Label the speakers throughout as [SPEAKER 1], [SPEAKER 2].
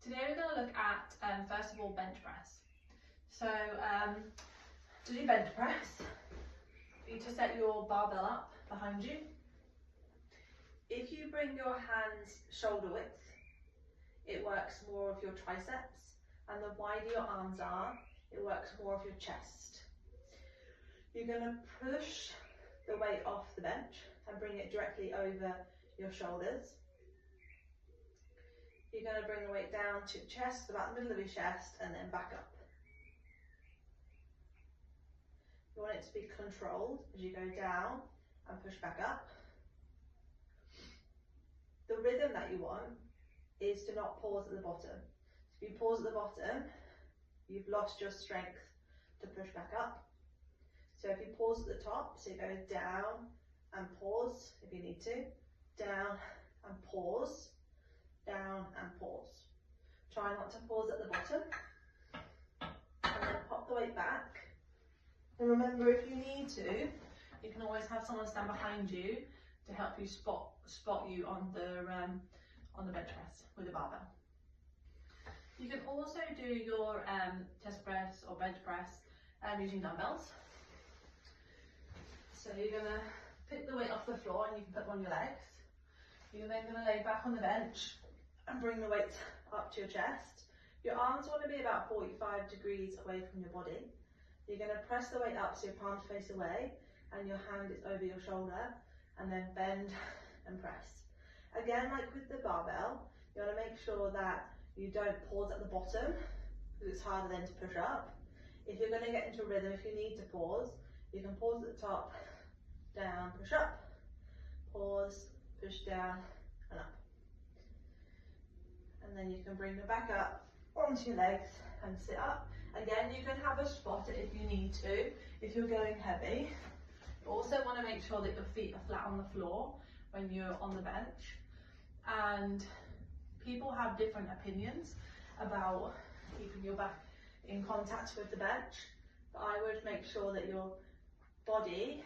[SPEAKER 1] Today we're going to look at, first of all, bench press. So to do bench press, you need to set your barbell up behind you. If you bring your hands shoulder width, it works more of your triceps, and the wider your arms are, it works more of your chest. You're going to push the weight off the bench and bring it directly over your shoulders. You're going to bring the weight down to your chest, about the middle of your chest, and then back up. You want it to be controlled as you go down and push back up. The rhythm that you want is to not pause at the bottom. If you pause at the bottom, you've lost your strength to push back up. So if you pause at the top, so you go down and pause if you need to, down and pause, down and pause. Try not to pause at the bottom, and then pop the weight back. And remember, if you need to, you can always have someone stand behind you to help you spot you on the bench press with a barbell. You can also do your chest press or bench press using dumbbells. So you're going to pick the weight off the floor and you can put them on your legs. You're then going to lay back on the bench and bring the weight up to your chest. Your arms want to be about 45 degrees away from your body. You're going to press the weight up so your palms face away and your hand is over your shoulder, and then bend and press. Again, like with the barbell, you want to make sure that you don't pause at the bottom because it's harder then to push up. If you're going to get into rhythm, if you need to pause, you can pause at the top, down, push up, pause, push down and up. And then you can bring it back up onto your legs and sit up. Again, you can have a spot if you need to, if you're going heavy. You also want to make sure that your feet are flat on the floor when you're on the bench. And people have different opinions about keeping your back in contact with the bench. But I would make sure that your body,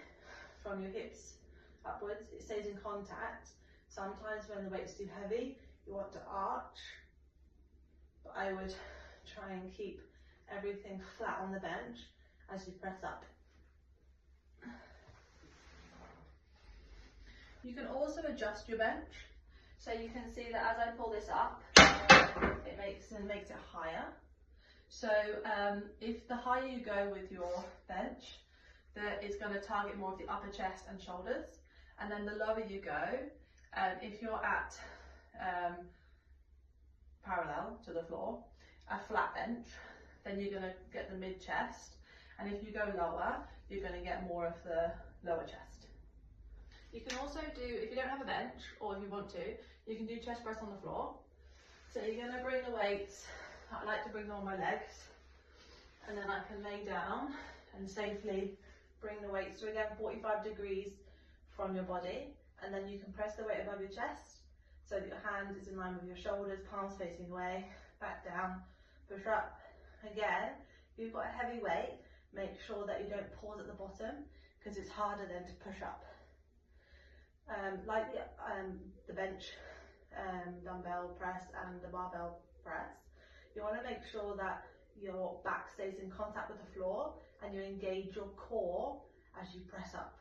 [SPEAKER 1] from your hips upwards, it stays in contact. Sometimes when the weight's too heavy, you want to arch. But I would try and keep everything flat on the bench as you press up. You can also adjust your bench. So you can see that as I pull this up, it makes it higher. So if the higher you go with your bench, it's going to target more of the upper chest and shoulders. And then the lower you go, if you're at parallel to the floor, a flat bench, then you're going to get the mid chest. And if you go lower, you're going to get more of the lower chest. You can also do, if you don't have a bench, or if you want to, you can do chest press on the floor. So you're going to bring the weights, I like to bring them on my legs, and then I can lay down and safely bring the weights to, again, 45 degrees from your body, and then you can press the weight above your chest so that your hand is in line with your shoulders, palms facing away, back down, push up. Again, if you've got a heavy weight, make sure that you don't pause at the bottom because it's harder then to push up. Like the bench dumbbell press and the barbell press, you want to make sure that your back stays in contact with the floor and you engage your core as you press up.